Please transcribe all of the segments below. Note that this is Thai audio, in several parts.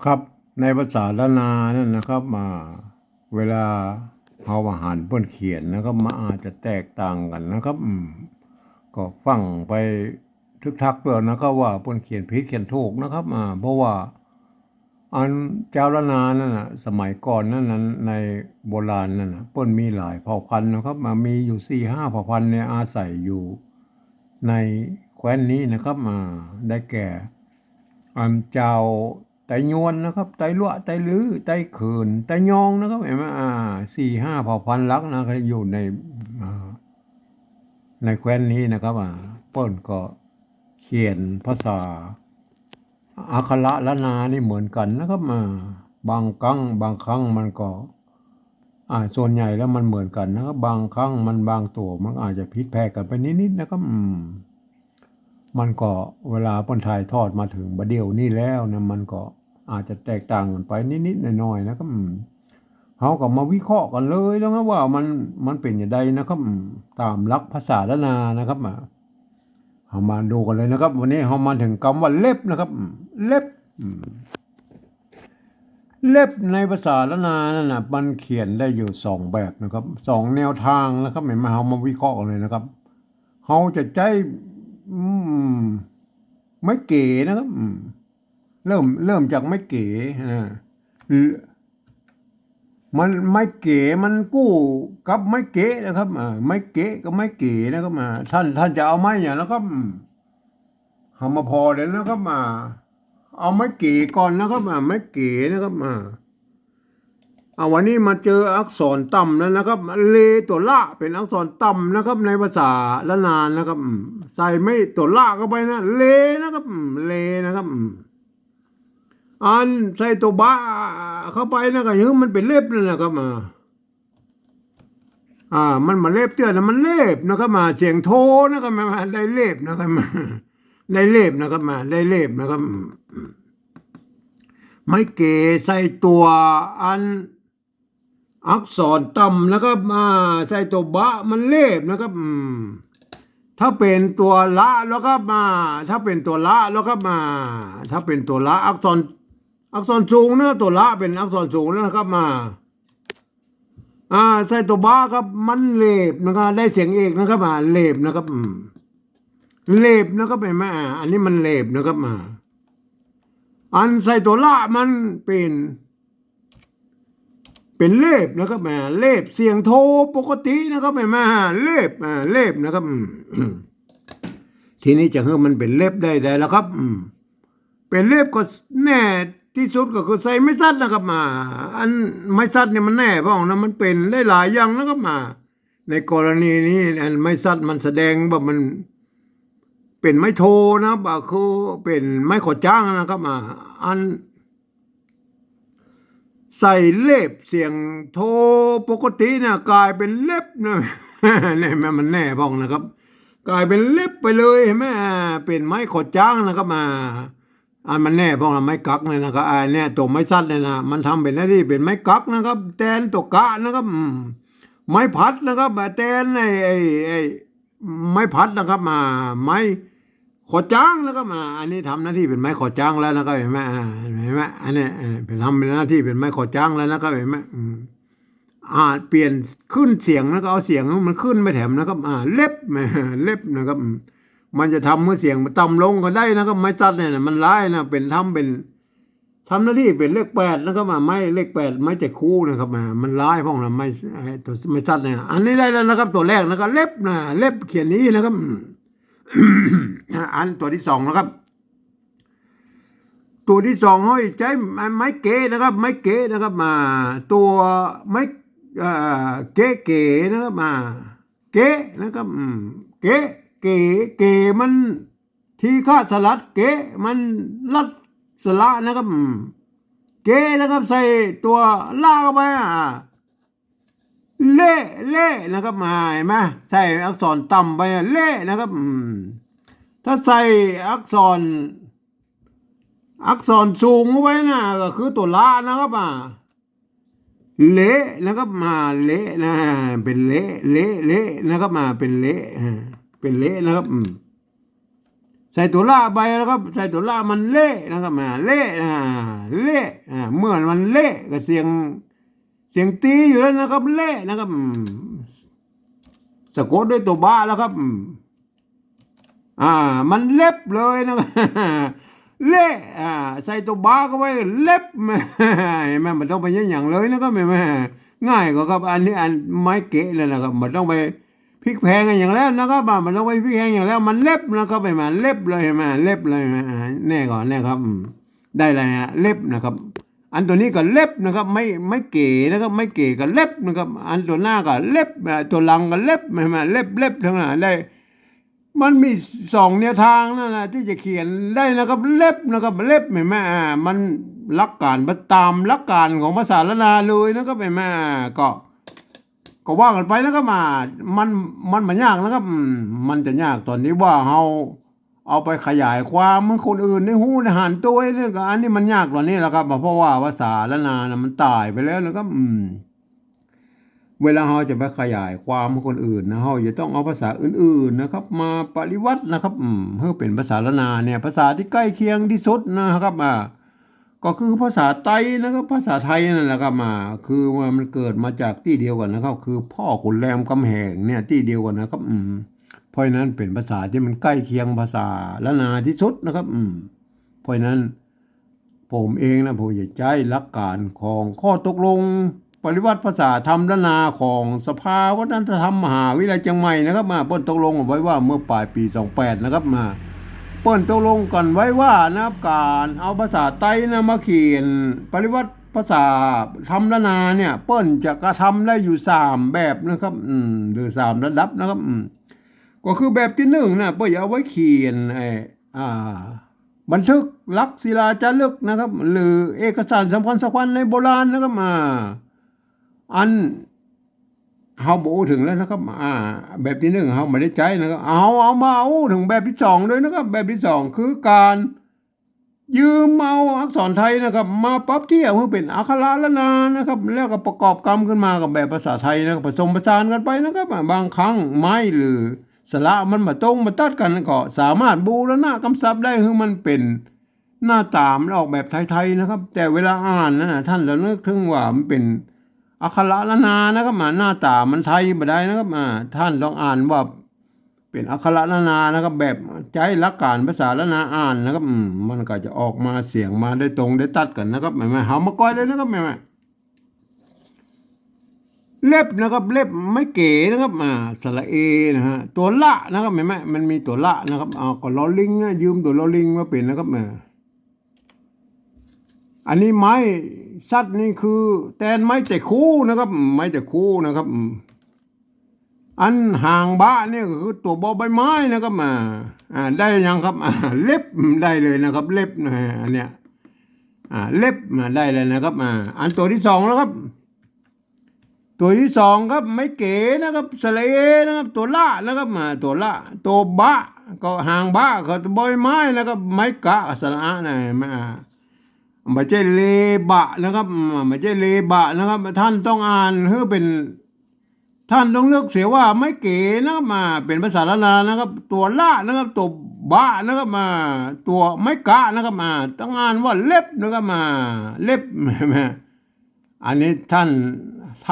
ครับในภาษาละนานั่นนะครับมาเวลาเอาอาหารเพื่อนเขียนนะครับมาอาจจะแตกต่างกันนะครับก็ฟังไปทึกทักเปล่านะครับว่าเพื่อนเขียนผิดเขียนถูกนะครับเพราะว่าอันเจ้าละนานั่นนะสมัยก่อนนั่นนั้นในโบราณนั่นนะเปิ้นมีหลายเผ่าพันธุ์นะครับมีอยู่4-5เผ่าพันธุ์เนี่ยอาศัยอยู่ในแคว้นนี้นะครับได้แก่ เจ้าไตยวนนะครับไตลั่วไตลือไตเขินไตยองนะครับเห็นไหม4-5เผ่าพันธุ์ลักษณ์นะครับอยู่อ่าในแคว้นนี้นะครับเปิ้นก็เขียนภาษาอักขระละนานี่เหมือนกันนะครับบางครั้งมันก็ส่วนใหญ่แล้วมันเหมือนกันนะครับบางครั้งมันบางตัวมันอาจจะผิดแพกกันไปนิดๆนะครับมันก็เวลาเปิ้นถ่ายทอดมาถึงบัดเดี๋ยวนี้แล้วนะมันก็อาจจะแตกต่างกันไปนิดๆหน่อยๆนะครับเขาก็มาวิเคราะห์กันเลยแล้วนะว่ามันเป็นอย่างไรนะครับตามหลักภาษาล้านนานะครับเรามาดูกันเลยนะครับวันนี้เรามาถึงคำว่าเล็บนะครับเล็บเล็บในภาษาล้านนานั่นนะมันเขียนได้อยู่2แบบนะครับ2แนวทางนะครับเห็นไหมเรามาวิเคราะห์กันเลยนะครับเราจะใช้ไม่เก๋นะครับเริ่มจากไม่เก๋มันไม่เก๋มันกู้กับไม่เก๋นะครับไม่เก๋กับไม่เก๋นะครับท่านจะเอาไม้อย่างแล้วก็ทำมาพอเดี๋ยวนะครับเอาไม้เก๋ก่อนนะครับไม่เก๋นะครับวันนี้มาเจออักษรต่ำแล้วนะครับเลตัวละเป็นอักษรต่ำนะครับในภาษาละนานนะครับใส่ไม่ตัวละเข้าไปนะเลนะครับเลนะครับอันใส่ตัวบ้าเข้าไปนะครับมันเป็นเล็บนั่นนะครับมันมาเล็บเตือนนะมันเล็บนะครับเสียงโทนะครับได้เล็บนะครับได้เล็บนะครับได้เล็บนะครับไม่เก๋ใส่ตัวอันอักษรต่ำนะครับใส่ตัวบะมันเล็บนะครับถ้าเป็นตัวละแล้วก็ถ้าเป็นตัวละแล้วก็ถ้าเป็นตัวละอักษรสูงเนื้อตัวละเป็นอักษรสูงนะครับใส่ตัวบะครับมันเล็บนะครับได้เสียงเอกนะครับเล็บนะครับเล็บนะครับเห็นไหมอันนี้มันเล็บนะครับอันใส่ตัวละมันเป็นเล็บนะครับเล็บเสียงโทปกตินะครับเห็นไหมเล็บนะครับทีนี้จะให้มันเป็นเล็บได้แล้วครับเป็นเล็บก็แน่ที่สุดก็คือใส่ไม้ซัดนะครับอันไม้ซัดเนี่ยมันแน่เพราะนะมันเป็นได้หลายอย่างนะครับในกรณีนี้อันไม้ซัดมันแสดงว่ามันเป็นไม้โทนะคือเป็นไม้ขอจ้างนะครับอันใส่เล็บเสียงโทปกตินะกลายเป็นเล็บนะเนี่ยมันแน่บ้องนะครับกลายเป็นเล็บไปเลยเห็นไหมเป็นไม้ขอจ้างนะครับอันมันแน่บ้องไม้กักเลยนะครับเนี่ยตัวไม้สั้นเนี่ยนะมันทำเป็นหน้าที่เป็นไม้กักนะครับแทนตัวกะนะครับไม้พัดนะครับแทนไอ้ไม้พัดนะครับไม้ขอจ้างแล้วก็อันนี้ทำหน้าที่เป็นไม้ขอจ้างแล้วนะครับเห็นไหมอันนี้เป็นทำเป็นหน้าที่เป็นไม้ขอจ้างแล้วนะครับเห็นไหมเปลี่ยนขึ้นเสียงแล้วก็เอาเสียงมันขึ้นไม่แถมนะครับเล็บนะครับมันจะทำเมื่อเสียงมันต่ำลงก็ได้นะครับไม้จัดเนี่ยมันร้ายนะเป็นทำหน้าที่เป็นเลข8นะครับไม้เลข8ไม้จะคู่นะครับมันร้ายเพราะอะไรตัวไม้จัดเนี่ยอันนี้ได้แล้วนะครับตัวแรกนะครับเล็บเขียนนี้นะครับอันตัวที่2นะครับตัวที่2เขาใช้ไม้เก๋นะครับไม้เก๋นะครับตัวไม้เก๋นะครับเก๋นะครับเก๋มันทีค่าสลัดเก๋มันลัดสละนะครับเก๋นะครับใส่ตัวล่าเข้าไปเล่นะครับเห็นไหมใส่อักษรต่ำไปเล่นะครับถ้าใส่อักสูงไว้นะก็คือตัวละนะครับเละนะครับเละนะเป็นเละนะครับเป็นเละนะครับ ใส่ตัวละไปแล้วก็ใส่ตัวละมันเละนะครับเละเละเมื่อมันเละก็เสียงตีอยู่แล้วนะครับเละนะครับสะกดด้วยตัวบ้าแล้วครับมันเล็บเลยนะครับเละใส่ตัวบ้าก็ไว้เล็บแม่มันต้องไปอย่างเลยนะครับแม่ง่ายกว่าครับอันนี้อันไม้เกะเลยนะครับมันต้องไปพริกแพงอย่างแล้วนะครับมันต้องไปพริกแพงอย่างแล้วมันเล็บนะครับไปมาเล็บเลยมาเล็บเลยแน่ก่อนแน่ครับได้เลยฮะเล็บนะครับ อันตัวนี้ก็เล็บนะครับไม่เก๋นะครับไม่เก๋ก็เล็บนะครับอันตัวหน้าก็เล็บตัวหลังก็เล็บมาเล็บทั้งนั้นได้มันมี2 แนวทางนั่นนะที่จะเขียนได้นะครับเล็บนะครับเล็บแม่มันหลักการตามหลักการของภาษาละนาเลยนะครับแม่ก็ว่ากันไปนะครับมันไม่ยากนะครับมันจะยากตอนนี้ว่าเราเอาไปขยายความมันคนอื่นในหูในหันตัวนี่ก็อันนี้มันยากกว่านี้แหละครับเพราะว่าภาษาละนานะมันตายไปแล้วนะครับเวลาเราจะไปขยายความให้คนอื่นนะเราจะต้องเอาภาษาอื่นๆนะครับมาปริวัตินะครับเพื่อเป็นภาษาละนาเนี่ยภาษาที่ใกล้เคียงที่สุดนะครับก็คือภาษาไทยนะครับภาษาไทยนั่นแหละครับคือว่ามันเกิดมาจากที่เดียวกันนะครับคือพ่อขุนแรมคำแหงเนี่ยที่เดียวกันนะครับเพราะนั้นเป็นภาษาที่มันใกล้เคียงภาษาละนาที่สุดนะครับเพราะนั้นผมเองนะผมจะใช้หลักการของข้อตกลงปริวัติภาษาธรรมละนาของสภาวัฒนธรรมมหาวิทยาลัยเชียงใหม่นะครับเปิ้นตกลงไว้ว่าเมื่อปลายปี28นะครับเปิ้นตกลงกันไว้ว่านะครับการเอาภาษาไต้นะมาเขียนปริวัติภาษาธรรมละนาเนี่ยเปิ้นจะกระทำได้อยู่3แบบนะครับหรือ3ระดับนะครับก็คือแบบที่1นะเปิ้นเอาไว้เขียนบันทึกลักษณ์ศิลาจารึกนะครับหรือเอกสารสำคัญในโบราณนะครับอันเฮาบอกถึงแล้วนะครับแบบที่1เฮาไม่ได้ใจนะครับเอามาถึงแบบที่2ด้วยนะครับแบบที่2คือการยืมเอาอักษรไทยนะครับมาปรับเทียบให้เป็นอักขระละนานะครับแล้วก็ประกอบกรรมขึ้นมากับแบบภาษาไทยนะครับผสมผสานกันไปนะครับบางครั้งไม้หรือสระมันมาตรงมาตัดกันก็สามารถบูรณะกำซับได้ให้มันเป็นหน้าตามออกแบบไทยๆนะครับแต่เวลาอ่านนะท่านจะนึกถึงว่ามันเป็นอักขระละนานะครับหน้าตามันไทยบ่ได้นะครับท่านต้องอ่านว่าเป็นอักขระละนานะครับแบบใช้หลักการภาษาละนาอ่านนะครับมันก็จะออกมาเสียงมาได้ตรงได้ตัดกันนะครับไม่หามาก้อยเลยนะครับไม่เล็บนะครับเล็บไม่เก๋นะครับสระเอนะฮะตัวละนะครับไม่มันมีตัวละนะครับก็ลอลิงยืมตัวลอลิงมาเป็นนะครับอันนี้ไม้สัตว์นี่คือแตนไม้แต่คู่นะครับไม้แต่คู่นะครับอันห่างบ้าเนี่ยก็คือตัวบอใบไม้นะครับได้ยังครับเล็บได้เลยนะครับเล็บนะอันเนี้ยเล็บได้เลยนะครับอันตัวที่2แล้วครับตัวที่2ครับไม่เก๋นะครับสระเอนะครับตัวละนะครับตัวละตัวบะก็ห่างบ้าก็ตัวบอใบไม้นะครับไม้กะสระนะไม่ใช่เลบะนะครับไม่ใช่เลบะนะครับท่านต้องอ่านเพื่อเป็นท่านต้องเลือกเสียว่าไม่เก๋นะครับเป็นภาษาละนานะครับตัวละนะครับตัวบะนะครับตัวไม่กะนะครับต้องอ่านว่าเล็บนะครับเล็บอันนี้ท่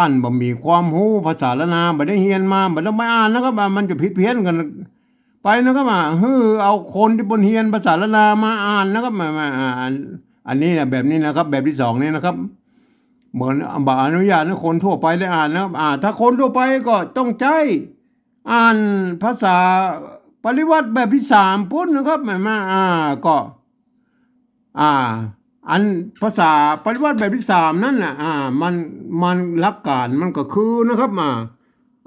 านบ่มีความรู้ภาษาละนาบ่ได้เรียนมาบ่ต้องไม่อ่านนะครับมันจะผิดเพี้ยนกันไปนะครับเอาคนที่บนเรียนภาษาละนามาอ่านนะครับอันนี้นะแบบนี้นะครับแบบที่2นี่นะครับเหมือนอนุญาตให้คนทั่วไปได้อ่านนะครับถ้าคนทั่วไปก็ต้องใช้อ่านภาษาปริวัติแบบที่3พุ่นนะครับก็อันภาษาปริวัติแบบที่3นั่นแหละมันหลักการมันก็คือนะครับ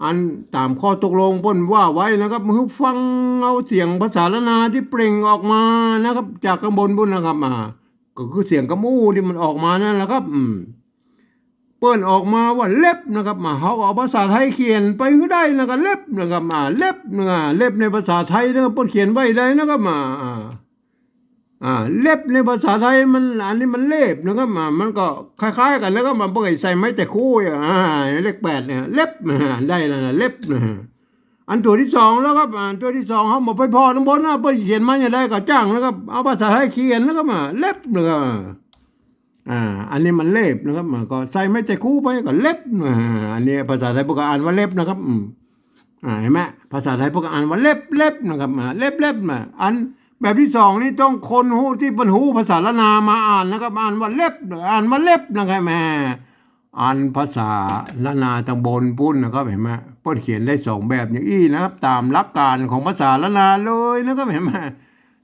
อันตามข้อตกลงพุ่นว่าไว้นะครับมือฟังเอาเสียงภาษาละนาที่เปล่งออกมานะครับจากข้างบนพุ่นนะครับก็คือเสียงกระมูที่มันออกมานั่นแหละครับเปิ้นออกมาว่าเล็บนะครับเขาเอาภาษาไทยเขียนไปก็ได้นะครับเล็บนะครับเล็บเล็บในภาษาไทยนะครับเปิ้นเขียนไว้ได้นะครับเล็บในภาษาไทยมันอันนี้มันเล็บนะครับมันก็คล้ายๆกันแล้วก็มันเปิดใส่ไม้แต่คู่เลข 8เนี่ยเล็บได้แล้วนะเล็บ อันตัวที่สองแล้วครับตัวที่สองเขาบอกไปพอทั้งบนนะเพิ่นเขียนมาอย่างไรก็จ้างนะครับเอาภาษาไทยเขียนนะครับเล็บนะครับอันนี้มันเล็บนะครับก็ใส่ไม่ใจคู่ไปก็เล็บอันนี้ภาษาไทยพวกอ่านว่าเล็บนะครับเห็นไหมภาษาไทยพวกอ่านว่าเล็บนะครับเล็บอันแบบที่สองนี่ต้องคนหูที่เป็นหูภาษาละนามาอ่านนะครับอ่านว่าเล็บนะครับแม่อ่านภาษาละนาตำบลปุ้นนะครับเห็นไหมเพิ่นเขียนได้สองแบบอย่างอี้นะครับตามหลักการของภาษาละนาเลยนะครับเห็นไหม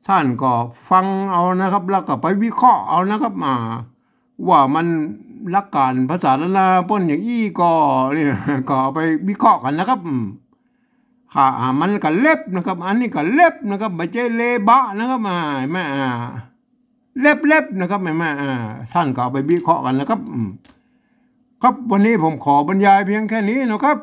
ท่านก็ฟังเอานะครับแล้วก็ไปวิเคราะห์เอานะครับว่ามันหลักการภาษาละนาเพิ่นอย่างอี้ก็เนี่ยก็เอาไปวิเคราะห์กันนะครับมันก็เล็บนะครับอันนี้ก็เล็บนะครับไม่ใช่เลบะนะครับแม่เล็บนะครับแม่ท่านก็เอาไปวิเคราะห์กันนะครับครับวันนี้ผมขอบรรยายเพียงแค่นี้นะครับ